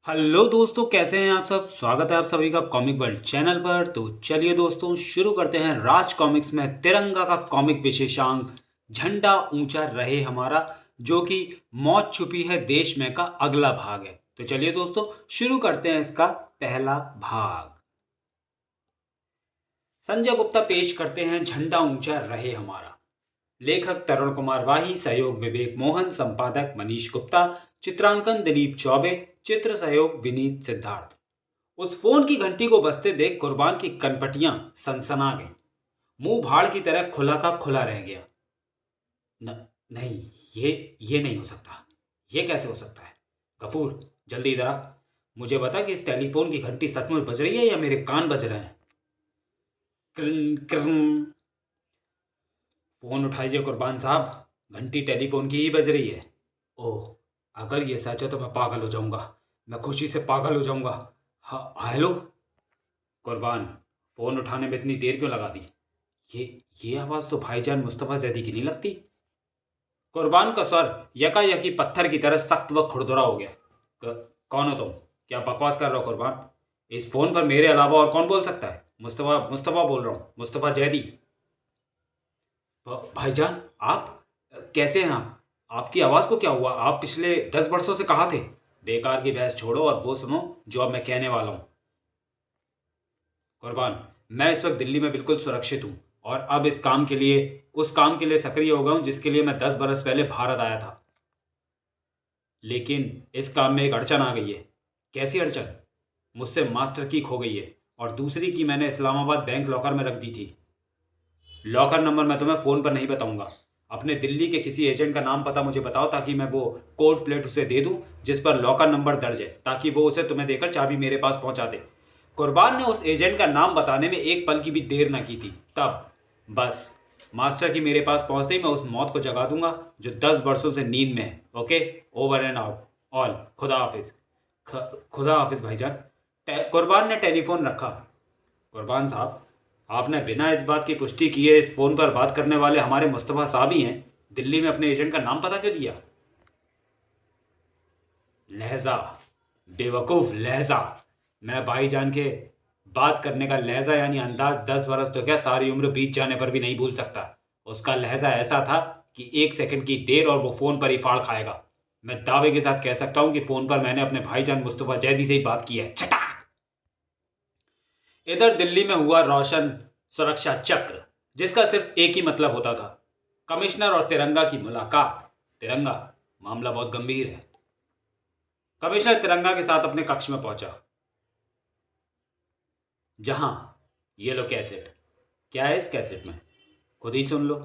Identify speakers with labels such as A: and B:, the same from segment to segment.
A: Hello दोस्तों, कैसे हैं आप सब। स्वागत है आप सभी का कॉमिक वर्ल्ड चैनल पर। तो चलिए दोस्तों, शुरू करते हैं राज कॉमिक्स में तिरंगा का कॉमिक विशेषांक झंडा ऊंचा रहे हमारा, जो कि मौत छुपी है देश में का अगला भाग है। तो चलिए दोस्तों, शुरू करते हैं इसका पहला भाग। संजय गुप्ता पेश करते हैं झंडा ऊंचा रहे हमारा। लेखक तरुण कुमार वाही, सहयोग विवेक मोहन, संपादक मनीष गुप्ता, चित्रांकन दिलीप चौबे, चित्र सहयोग विनीत सिद्धार्थ। उस फोन की घंटी को बजते देख कुर्बान की कनपटियां सनसना गईं। मुंह भाड़ की तरह खुला का खुला रह गया। नहीं, ये नहीं हो सकता। ये कैसे हो सकता है? गफूर, जल्दी इधर आ। मुझे बता कि इस टेलीफोन की घंटी सचमुच बज रही है या मेरे कान बज रहे हैं। क्रिन क्रिन। फोन उठाइए कुर्बान साहब, घंटी टेलीफोन की ही बज रही है। ओह, अगर ये सच है तो मैं पागल हो जाऊंगा। मैं खुशी से पागल हो जाऊंगा। हेलो कुर्बान, फोन उठाने में इतनी देर क्यों लगा दी? ये आवाज तो भाईजान मुस्तफा जैदी की नहीं लगती। कुर्बान का स्वर यकायकी पत्थर की तरह सख्त व खुरदुरा हो गया। कौन हो तुम? क्या बकवास कर रहे हो कुर्बान? इस फोन पर मेरे अलावा और कौन बोल सकता है? मुस्तफा मुस्तफा बोल रहा हूँ, मुस्तफा जैदी। भाईजान, आप कैसे हैं? आप आपकी आवाज़ को क्या हुआ? आप पिछले 10 वर्षों से कहाँ थे? बेकार की बहस छोड़ो और वो सुनो जो अब मैं कहने वाला हूँ। कुर्बान, मैं इस वक्त दिल्ली में बिल्कुल सुरक्षित हूँ और अब इस काम के लिए, उस काम के लिए सक्रिय हो गया हूँ जिसके लिए मैं 10 बरस पहले भारत आया था। लेकिन इस काम में एक अड़चन आ गई है। कैसी अड़चन? मुझसे मास्टर की खो गई है और दूसरी की मैंने इस्लामाबाद बैंक लॉकर में रख दी थी। लॉकर नंबर मैं तुम्हें फ़ोन पर नहीं बताऊंगा। अपने दिल्ली के किसी एजेंट का नाम पता मुझे बताओ ताकि मैं वो कोड प्लेट उसे दे दूं जिस पर लॉकर नंबर दर्ज है, ताकि वो उसे तुम्हें देकर चाबी मेरे पास पहुंचा दे। कुर्बान ने उस एजेंट का नाम बताने में एक पल की भी देर न की थी। तब बस मास्टर की मेरे पास पहुंचते ही मैं उस मौत को जगा दूंगा जो 10 वर्षों से नींद में है। Okay, over and out all. खुदा हाफिज। खुदा हाफिज भाईजान। कुर्बान ने टेलीफोन रखा। कुर्बान साहब, आपने बिना इस बात की पुष्टि किए इस फोन पर बात करने वाले हमारे मुस्तफ़ा साहब ही हैं। दिल्ली में अपने एजेंट का नाम पता क्यों दिया? लहजा, बेवकूफ़ लहजा। मैं भाईजान के बात करने का लहजा यानी अंदाज 10 बरस तो क्या, सारी उम्र बीत जाने पर भी नहीं भूल सकता। उसका लहजा ऐसा था कि 1 सेकंड की देर और वो फ़ोन पर ही फाड़ खाएगा। मैं दावे के साथ कह सकता हूँ कि फ़ोन पर मैंने अपने भाईजान मुस्तफ़ा जैदी से ही बात की है। छटाक। इधर दिल्ली में हुआ रोशन सुरक्षा चक्र, जिसका सिर्फ एक ही मतलब होता था, कमिश्नर और तिरंगा की मुलाकात। तिरंगा, मामला बहुत गंभीर है। कमिश्नर तिरंगा के साथ अपने कक्ष में पहुंचा, जहां ये लो कैसेट। क्या है इस कैसेट में? खुद ही सुन लो।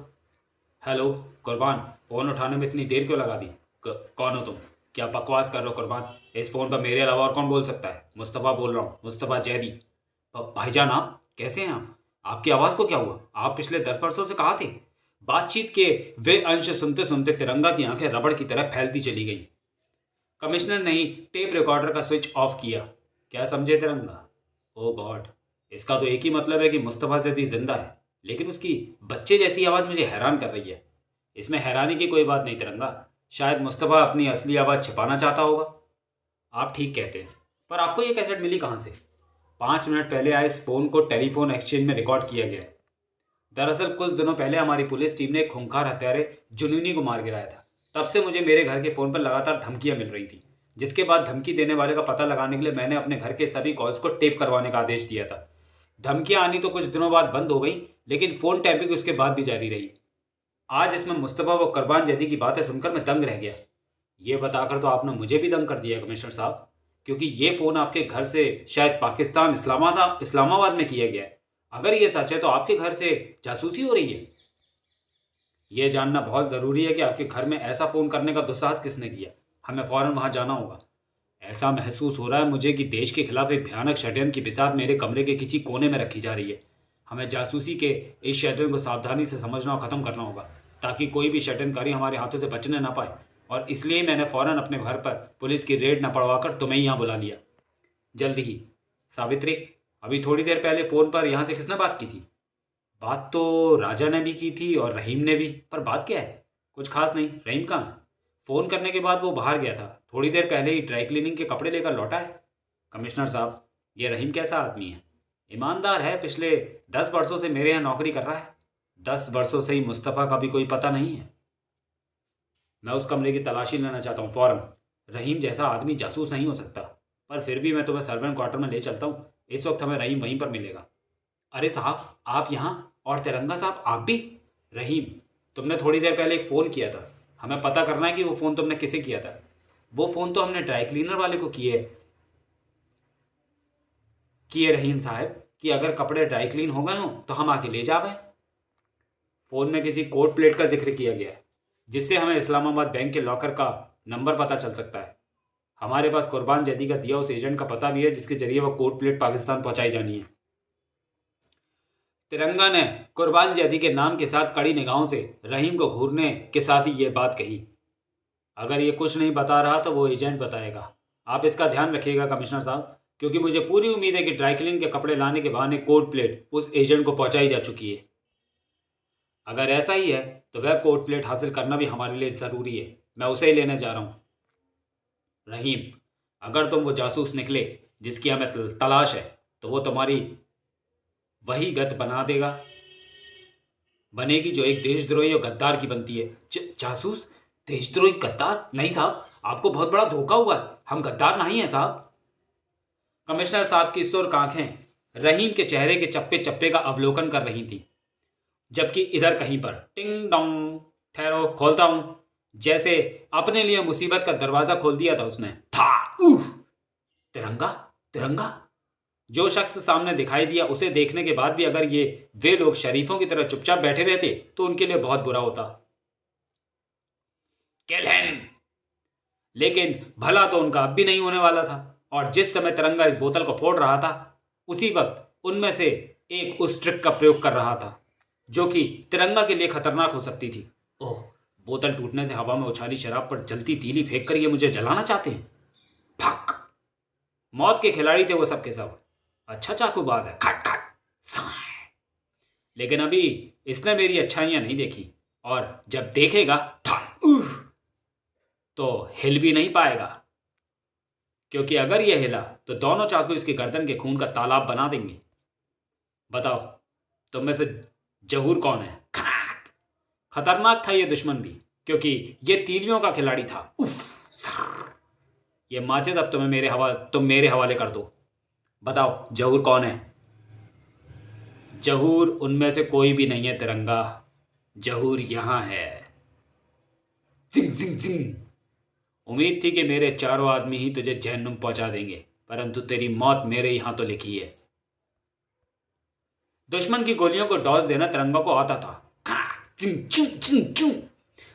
A: हेलो कुर्बान, फोन उठाने में इतनी देर क्यों लगा दी? कौन हो तुम? क्या बकवास कर रहे हो कुर्बान? इस फोन पर मेरे अलावा और कौन बोल सकता है? मुस्तफ़ा बोल रहा हूँ, मुस्तफ़ा जैदी। भाईजान, आप कैसे हैं? आप आपकी आवाज़ को क्या हुआ? आप पिछले 10 वर्षों से कहाँ थे? बातचीत के वे अंश सुनते सुनते तिरंगा की आंखें रबड़ की तरह फैलती चली गई। कमिश्नर ने ही टेप रिकॉर्डर का स्विच ऑफ किया। क्या समझे तिरंगा? ओ गॉड, इसका तो एक ही मतलब है कि मुस्तफ़ा जैदी जिंदा है, लेकिन उसकी बच्चे जैसी आवाज़ मुझे हैरान कर रही है। इसमें हैरानी की कोई बात नहीं तिरंगा, शायद मुस्तफ़ा अपनी असली आवाज़ छिपाना चाहता होगा। आप ठीक कहते हैं, पर आपको ये कैसेट मिली कहाँ से? 5 मिनट पहले आए इस फोन को टेलीफोन एक्सचेंज में रिकॉर्ड किया गया है। दरअसल कुछ दिनों पहले हमारी पुलिस टीम ने एक खूंखार हत्यारे जुनूनी को मार गिराया था। तब से मुझे मेरे घर के फ़ोन पर लगातार धमकियां मिल रही थी, जिसके बाद धमकी देने वाले का पता लगाने के लिए मैंने अपने घर के सभी कॉल्स को टेप करवाने का आदेश दिया था। धमकियां आनी तो कुछ दिनों बाद बंद हो गई, लेकिन फ़ोन टैपिंग उसके बाद भी जारी रही। आज इसमें मुस्तफ़ा व कुर्बान जैदी की बातें सुनकर मैं दंग रह गया। ये बताकर तो आपने मुझे भी दंग कर दिया कमिश्नर साहब, क्योंकि ये फ़ोन आपके घर से शायद पाकिस्तान इस्लामाबाद में किया गया है। अगर ये सच है तो आपके घर से जासूसी हो रही है। ये जानना बहुत ज़रूरी है कि आपके घर में ऐसा फ़ोन करने का दुस्साहस किसने किया। हमें फ़ौरन वहाँ जाना होगा। ऐसा महसूस हो रहा है मुझे कि देश के खिलाफ एक भयानक षड्यंत्र की बिसात मेरे कमरे के किसी कोने में रखी जा रही है। हमें जासूसी के इस षड्यंत्र को सावधानी से समझना और ख़त्म करना होगा, ताकि कोई भी षड्यंत्रकारी हमारे हाथों से बचने ना पाए। और इसलिए मैंने फ़ौरन अपने घर पर पुलिस की रेड न पड़वाकर तुम्हें यहाँ बुला लिया। जल्द ही। सावित्री, अभी थोड़ी देर पहले फ़ोन पर यहाँ से किसने बात की थी? बात तो राजा ने भी की थी और रहीम ने भी, पर बात क्या है? कुछ खास नहीं। रहीम कहाँ है? फ़ोन करने के बाद वो बाहर गया था, थोड़ी देर पहले ही ड्राई क्लीनिंग के कपड़े लेकर लौटा है। कमिश्नर साहब, ये रहीम कैसा आदमी है? ईमानदार है, पिछले 10 वर्षों से मेरे यहाँ नौकरी कर रहा है। 10 वर्षों से ही मुस्तफ़ा का भी कोई पता नहीं है। मैं उस कमरे की तलाशी लेना चाहता हूँ फ़ौरन। रहीम जैसा आदमी जासूस नहीं हो सकता, पर फिर भी मैं तुम्हें सर्वेंट क्वार्टर में ले चलता हूँ। इस वक्त हमें रहीम वहीं पर मिलेगा। अरे साहब, आप यहाँ? और तिरंगा साहब आप भी? रहीम, तुमने थोड़ी देर पहले एक फ़ोन किया था, हमें पता करना है कि वो फ़ोन तुमने किसे किया था। वो फ़ोन तो हमने ड्राई क्लीनर वाले को किए रहीम साहब, कि अगर कपड़े ड्राई क्लीन हो गए हों तो हम आके ले जावें। फ़ोन में किसी कोड प्लेट का जिक्र किया गया है, जिससे हमें इस्लामाबाद बैंक के लॉकर का नंबर पता चल सकता है। हमारे पास कुर्बान जैदी का दिया उस एजेंट का पता भी है, जिसके जरिए वह कोड प्लेट पाकिस्तान पहुंचाई जानी है। तिरंगा ने कुर्बान जैदी के नाम के साथ कड़ी निगाहों से रहीम को घूरने के साथ ही ये बात कही। अगर ये कुछ नहीं बता रहा तो वो एजेंट बताएगा। आप इसका ध्यान रखिएगा कमिश्नर साहब, क्योंकि मुझे पूरी उम्मीद है कि ड्राई क्लीन के कपड़े लाने के बहाने कोड प्लेट उस एजेंट को पहुंचाई जा चुकी है। अगर ऐसा ही है तो वह कोड प्लेट हासिल करना भी हमारे लिए ज़रूरी है। मैं उसे ही लेने जा रहा हूँ। रहीम, अगर तुम वो जासूस निकले जिसकी हमें तलाश है, तो वो तुम्हारी वही गत बना देगा, बनेगी जो एक देशद्रोही और गद्दार की बनती है। जासूस? देशद्रोही? गद्दार? नहीं साहब, आपको बहुत बड़ा धोखा हुआ है। हम गद्दार नहीं हैं साहब। कमिश्नर साहब की सुर्ख आंखें रहीम के चेहरे के चप्पे चप्पे का अवलोकन कर रही थी, जबकि इधर कहीं पर टिंग डोंग, ठहरो खोलता हूं, जैसे अपने लिए मुसीबत का दरवाजा खोल दिया था उसने। था तिरंगा, तिरंगा। जो शख्स सामने दिखाई दिया, उसे देखने के बाद भी अगर वे लोग शरीफों की तरह चुपचाप बैठे रहते तो उनके लिए बहुत बुरा होता। केल्हेन। लेकिन भला तो उनका अब भी नहीं होने वाला था, और जिस समय तिरंगा इस बोतल को फोड़ रहा था, उसी वक्त उनमें से एक उस ट्रिक का प्रयोग कर रहा था जो कि तिरंगा के लिए खतरनाक हो सकती थी। ओह, बोतल टूटने से हवा में उछाली शराब पर जलती तीली फेंक कर ये मुझे जलाना चाहते हैं। फक। मौत के खिलाड़ी थे वो सब के सब। अच्छा चाकूबाज है। खट खट साए। लेकिन अभी इसने मेरी अच्छाइयां नहीं देखी, और जब देखेगा तो हिल भी नहीं पाएगा, क्योंकि अगर यह हिला तो दोनों चाकू इसकी गर्दन के खून का तालाब बना देंगे। बताओ, तुम में से जहूर कौन है? खतरनाक था ये दुश्मन भी, क्योंकि ये तीलियों का खिलाड़ी था। ये माचिस अब तुम मेरे हवाले कर दो। बताओ, जहूर कौन है? जहूर उनमें से कोई भी नहीं है तिरंगा। जहूर यहां है। जिंग जिंग जिंग। उम्मीद थी कि मेरे चारों आदमी ही तुझे जहन्नुम पहुंचा देंगे, परंतु तेरी मौत मेरे ही हाथों लिखी है। दुश्मन की गोलियों को डॉज देना तिरंगा को आता था।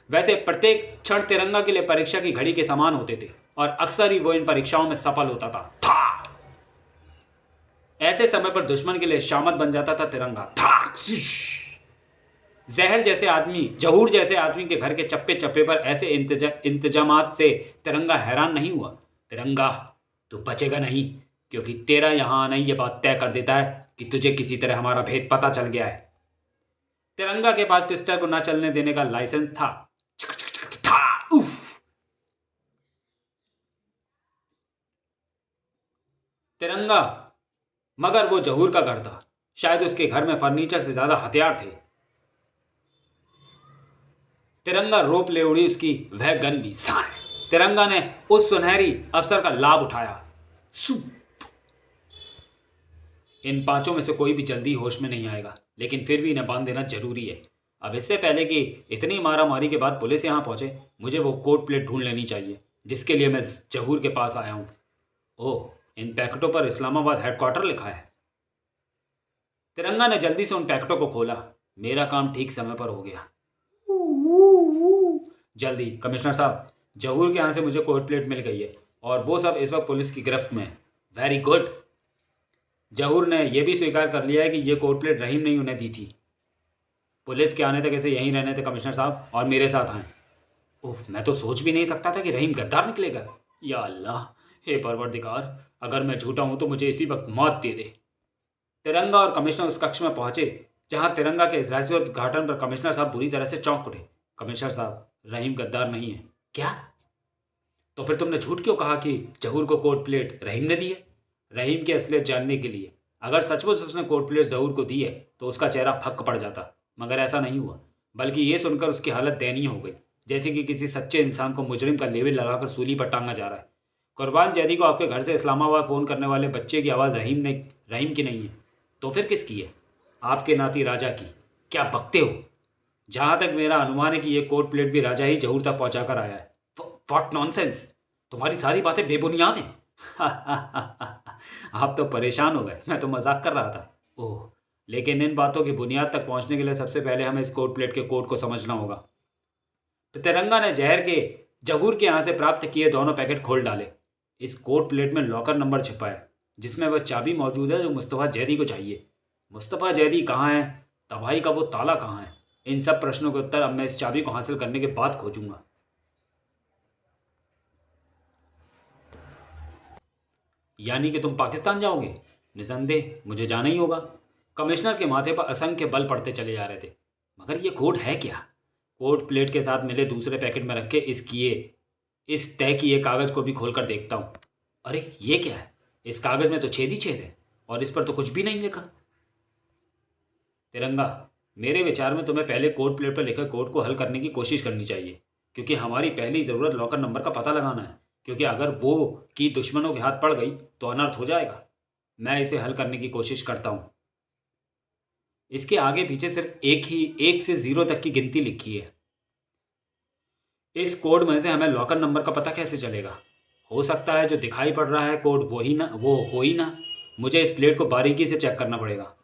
A: वैसे प्रत्येक क्षण तिरंगा के लिए परीक्षा की घड़ी के समान होते थे, और अक्सर ही वो इन परीक्षाओं में सफल होता था। ऐसे समय पर दुश्मन के लिए शामत बन जाता था तिरंगा। जहूर जैसे आदमी के घर के चप्पे चप्पे पर ऐसे इंतजामात से तिरंगा हैरान नहीं हुआ। तिरंगा, तू बचेगा नहीं, क्योंकि तेरा यहां आना ये बात तय कर देता है कि तुझे किसी तरह हमारा भेद पता चल गया है। तिरंगा के पास पिस्टल को न चलने देने का लाइसेंस था। तिरंगा, मगर वो जहूर का घर था। शायद उसके घर में फर्नीचर से ज्यादा हथियार थे। तिरंगा रोप ले उड़ी उसकी वह गन भी। तिरंगा ने उस सुनहरी अवसर का लाभ उठाया। इन पांचों में से कोई भी जल्दी होश में नहीं आएगा, लेकिन फिर भी इन्हें बांध देना जरूरी है। अब इससे पहले कि इतनी मारामारी के बाद पुलिस यहाँ पहुंचे, मुझे वो कोड प्लेट ढूंढ लेनी चाहिए, जिसके लिए मैं जहूर के पास आया हूँ। ओह, इन पैकेटों पर इस्लामाबाद हेडक्वार्टर लिखा है। तिरंगा ने जल्दी से उन पैकेटों को खोला। मेरा काम ठीक समय पर हो गया। जल्दी कमिश्नर साहब, जहूर के यहाँ से मुझे कोड प्लेट मिल गई है, और वो सब इस वक्त पुलिस की गिरफ्त में। Very good. जहूर ने यह भी स्वीकार कर लिया है कि ये कोड प्लेट रहीम ने उन्हें दी थी। पुलिस के आने तक ऐसे यहीं रहने थे कमिश्नर साहब, और मेरे साथ आए। उफ, मैं तो सोच भी नहीं सकता था कि रहीम गद्दार निकलेगा। या अल्लाह, हे परवरदिगार, अगर मैं झूठा हूं तो मुझे इसी वक्त मौत दे दे। तिरंगा और कमिश्नर उस कक्ष में पहुंचे जहां तिरंगा के उद्घाटन पर कमिश्नर साहब बुरी तरह से चौंक उठे। कमिश्नर साहब, रहीम गद्दार नहीं है। क्या? तो फिर तुमने झूठ क्यों कहा कि जहूर को कोड प्लेट रहीम ने दी है? रहीम की असलियत जानने के लिए। अगर सचमुच उसने कोड प्लेट जहूर को दी है तो उसका चेहरा फक्क पड़ जाता, मगर ऐसा नहीं हुआ। बल्कि ये सुनकर उसकी हालत दयनीय हो गई, जैसे कि किसी सच्चे इंसान को मुजरिम का लेबल लगाकर सूली पर टांगा जा रहा है। कुर्बान जैदी को आपके घर से इस्लामाबाद फ़ोन करने वाले बच्चे की आवाज़ रहीम की नहीं है, तो फिर किसकी है? आपके नाती राजा की। क्या बकते हो? जहाँ तक मेरा अनुमान है कि ये कोड प्लेट भी राजा ही जहूर तक पहुँचा कर आया है। What nonsense! तुम्हारी सारी बातें बेबुनियाद हैं। आप तो परेशान हो गए, मैं तो मजाक कर रहा था। ओह, लेकिन इन बातों की बुनियाद तक पहुंचने के लिए सबसे पहले हमें इस कोड प्लेट के कोड को समझना होगा। तो तिरंगा ने जहर के जहूर के यहाँ से प्राप्त किए दोनों पैकेट खोल डाले। इस कोड प्लेट में लॉकर नंबर छिपा है, जिसमें वह चाबी मौजूद है जो मुस्तफ़ा जैदी को चाहिए। मुस्तफ़ा जैदी कहाँ है? तबाही का वो ताला कहाँ है? इन सब प्रश्नों के उत्तर अब मैं इस चाबी को हासिल करने के बाद खोजूंगा। यानी कि तुम पाकिस्तान जाओगे? निसंदेह मुझे जाना ही होगा। कमिश्नर के माथे पर असंख्य बल पड़ते चले जा रहे थे। मगर ये कोड है क्या? कोड प्लेट के साथ मिले दूसरे पैकेट में रखे इस तय किए कागज को भी खोलकर देखता हूँ। अरे ये क्या है? इस कागज में तो छेद ही छेद है और इस पर तो कुछ भी नहीं लिखा। तिरंगा, मेरे विचार में तुम्हें पहले कोड प्लेट पर लिखे कोड को हल करने की कोशिश करनी चाहिए, क्योंकि हमारी पहली ज़रूरत लॉकर नंबर का पता लगाना है। क्योंकि अगर वो की दुश्मनों के हाथ पड़ गई तो अनर्थ हो जाएगा। मैं इसे हल करने की कोशिश करता हूँ। इसके आगे पीछे सिर्फ एक से 0 तक की गिनती लिखी है। इस कोड में से हमें लॉकर नंबर का पता कैसे चलेगा? हो सकता है जो दिखाई पड़ रहा है कोड वो हो ही ना। मुझे इस प्लेट को बारीकी से चेक करना पड़ेगा।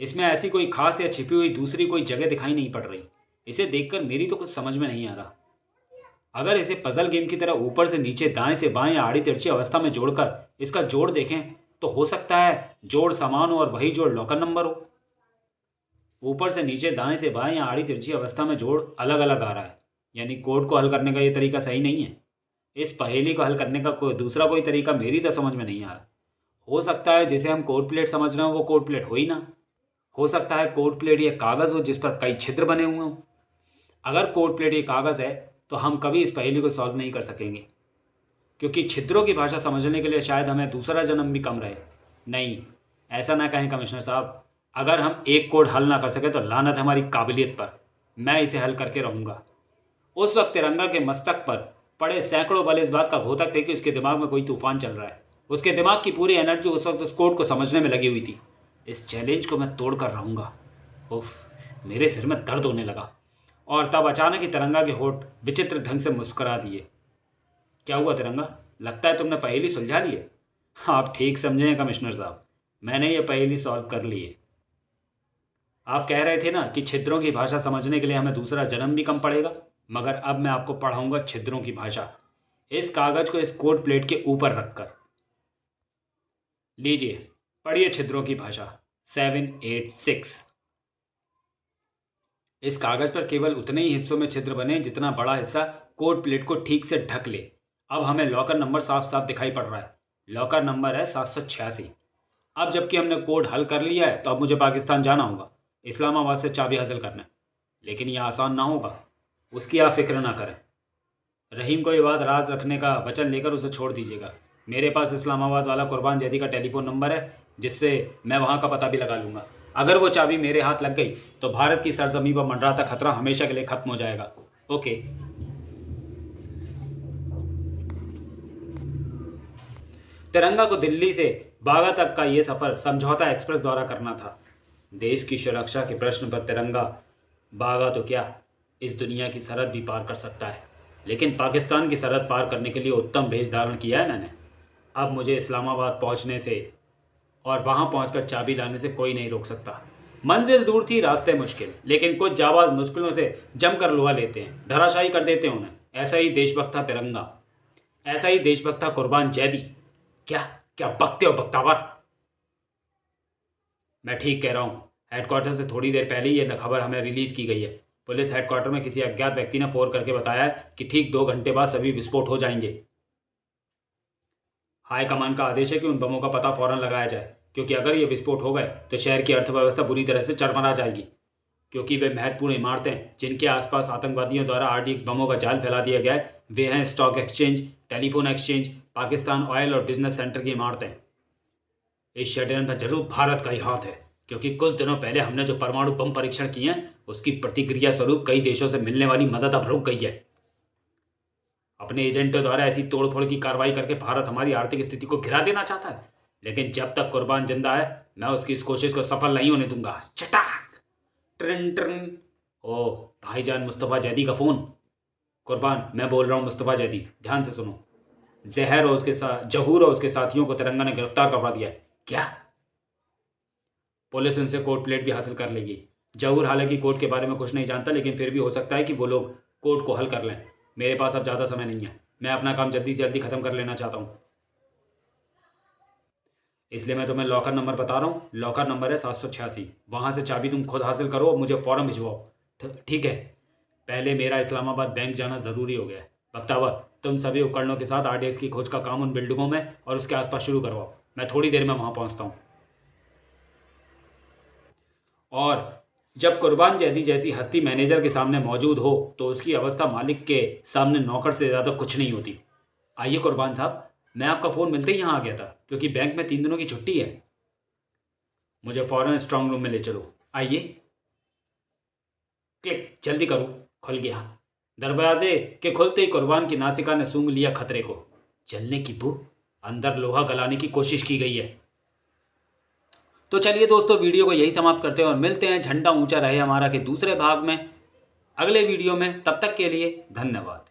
A: इसमें ऐसी कोई खास या छिपी हुई दूसरी कोई जगह दिखाई नहीं पड़ रही। इसे देखकर मेरी तो कुछ समझ में नहीं आ रहा। अगर इसे पजल गेम की तरह ऊपर से नीचे, दाएं से बाएं या आड़ी तिरछी अवस्था में जोड़कर इसका जोड़ देखें तो हो सकता है जोड़ समान हो और वही जोड़ लॉकर नंबर हो। ऊपर से नीचे, दाएं से बाएं या आड़ी तिरछी अवस्था में जोड़ अलग अलग आ रहा है, यानी कोड को हल करने का ये तरीका सही नहीं है। इस पहेली को हल करने का कोई तरीका मेरी तो समझ में नहीं आ रहा। हो सकता है जिसे हम कोड प्लेट समझ रहे हो वो कोड प्लेट हो ही ना। हो सकता है कोड प्लेट ये कागज़ हो जिस पर कई छिद्र बने हुए हों। अगर कोड प्लेट ये कागज़ है तो हम कभी इस पहेली को सॉल्व नहीं कर सकेंगे, क्योंकि छिद्रों की भाषा समझने के लिए शायद हमें दूसरा जन्म भी कम रहे। नहीं, ऐसा ना कहें कमिश्नर साहब। अगर हम एक कोड हल ना कर सके तो लानत हमारी काबिलियत पर। मैं इसे हल करके रहूँगा। उस वक्त तिरंगा के मस्तक पर पड़े सैकड़ों बल इस बात का घोतक थे कि उसके दिमाग में कोई तूफान चल रहा है। उसके दिमाग की पूरी एनर्जी उस वक्त उस कोड को समझने में लगी हुई थी। इस चैलेंज को मैं तोड़ कर रहूँगा। उफ, मेरे सिर में दर्द होने लगा। और तब अचानक ही तिरंगा के होठ विचित्र ढंग से मुस्कुरा दिए। क्या हुआ तिरंगा? लगता है तुमने पहेली सुलझा ली है। आप ठीक समझे हैं कमिश्नर साहब, मैंने ये पहेली सॉल्व कर ली है। आप कह रहे थे ना कि छिद्रों की भाषा समझने के लिए हमें दूसरा जन्म भी कम पड़ेगा, मगर अब मैं आपको पढ़ाऊंगा छिद्रों की भाषा। इस कागज को इस कोड प्लेट के ऊपर रखकर लीजिए, पढ़िए छिद्रों की भाषा। 786। इस कागज पर केवल उतने ही हिस्सों में छिद्र बने जितना बड़ा हिस्सा कोड प्लेट को ठीक से ढक ले। अब हमें लॉकर नंबर साफ साफ दिखाई पड़ रहा है। लॉकर नंबर है 786। अब जबकि हमने कोड हल कर लिया है तो अब मुझे पाकिस्तान जाना होगा, इस्लामाबाद से चाबी हासिल करने। लेकिन यह आसान ना होगा, उसकी आप फिक्र ना करें। रहीम को ये बात राज रखने का वचन लेकर उसे छोड़ दीजिएगा। मेरे पास इस्लामाबाद वाला कुर्बान जैदी का टेलीफोन नंबर है, जिससे मैं वहाँ का पता भी लगा लूँगा। अगर वो चाबी मेरे हाथ लग गई तो भारत की सरजमी पर मंडराता खतरा हमेशा के लिए खत्म हो जाएगा। ओके। तिरंगा को दिल्ली से बागा तक का ये सफ़र समझौता एक्सप्रेस द्वारा करना था। देश की सुरक्षा के प्रश्न पर तिरंगा बागा तो क्या, इस दुनिया की सरहद भी पार कर सकता है। लेकिन पाकिस्तान की सरहद पार करने के लिए उत्तम भेष धारण किया है मैंने। अब मुझे इस्लामाबाद पहुंचने से और वहां पहुंचकर चाबी लाने से कोई नहीं रोक सकता। मंजिल दूर थी, रास्ते मुश्किल, लेकिन कुछ जाबाज मुश्किलों से जमकर लोहा लेते हैं, धराशायी कर देते हैं उन्हें। ऐसा ही देशभक्त था तिरंगा, ऐसा ही देशभक्त था कुर्बान जैदी। क्या क्या बकते हो बख्तावर? मैं ठीक कह रहा हूँ। हेडक्वार्टर से थोड़ी देर पहले ही ये खबर हमें रिलीज़ की गई है। पुलिस हेडक्वार्टर में किसी अज्ञात व्यक्ति ने फ़ोन करके बताया है कि ठीक 2 घंटे बाद सभी विस्फोट हो जाएंगे। हाई कमान का आदेश है कि उन बमों का पता फौरन लगाया जाए, क्योंकि अगर ये विस्फोट हो गए तो शहर की अर्थव्यवस्था बुरी तरह से चरमरा जाएगी। क्योंकि वे महत्वपूर्ण इमारतें जिनके आसपास आतंकवादियों द्वारा RDX बमों का जाल फैला दिया गया है, वे हैं stock exchange, telephone exchange, Pakistan oil और बिजनेस सेंटर की इमारतें। इस षड्यंत्र में जरूर भारत का ही हाथ है, क्योंकि कुछ दिनों पहले हमने जो परमाणु बम परीक्षण किए हैं उसकी प्रतिक्रिया स्वरूप कई देशों से मिलने वाली मदद अब रुक गई है। अपने एजेंटों द्वारा ऐसी तोड़फोड़ की कार्रवाई करके भारत हमारी आर्थिक स्थिति को गिरा देना चाहता है, लेकिन जब तक कुर्बान जिंदा है मैं उसकी इस कोशिश को सफल नहीं होने दूंगा। चटाक ट्रिन ट्रिन। ओह भाईजान मुस्तफ़ा जैदी का फ़ोन। कुर्बान मैं बोल रहा हूँ मुस्तफ़ा जैदी, ध्यान से सुनो। जहूर और उसके साथियों को तिरंगा ने गिरफ्तार करवा दिया है। क्या? पुलिस उनसे कोर्ट प्लेट भी हासिल कर लेगी। जहूर हालांकि कोर्ट के बारे में कुछ नहीं जानता, लेकिन फिर भी हो सकता है कि वो लोग कोर्ट को हल कर लें। मेरे पास अब ज़्यादा समय नहीं है, मैं अपना काम जल्दी से जल्दी ख़त्म कर लेना चाहता हूँ, इसलिए मैं तुम्हें लॉकर नंबर बता रहा हूँ। लॉकर नंबर है 786। वहाँ से चाबी तुम खुद हासिल करो और मुझे फ़ौरन भिजवाओ। ठीक है, पहले मेरा इस्लामाबाद बैंक जाना ज़रूरी हो गया है। बख्तावर, तुम सभी उपकरणों के साथ RDX की खोज का काम उन बिल्डिंगों में और उसके आसपास शुरू करवाओ। मैं थोड़ी देर में वहाँ पहुँचता हूँ। और जब कुर्बान जैदी जैसी हस्ती मैनेजर के सामने मौजूद हो तो उसकी अवस्था मालिक के सामने नौकर से ज़्यादा कुछ नहीं होती। आइए कुर्बान साहब, मैं आपका फ़ोन मिलते ही यहाँ आ गया था, क्योंकि बैंक में 3 दिनों की छुट्टी है। मुझे फ़ौरन स्ट्रांग रूम में ले चलो। आइए। क्लिक, जल्दी करो। खुल गया। दरवाजे के खुलते ही कुर्बान की नासिका ने सूंघ लिया खतरे को। जलने की बू, अंदर लोहा गलाने की कोशिश की गई है। तो चलिए दोस्तों, वीडियो को यही समाप्त करते हैं और मिलते हैं झंडा ऊंचा रहे हमारा के दूसरे भाग में अगले वीडियो में। तब तक के लिए धन्यवाद।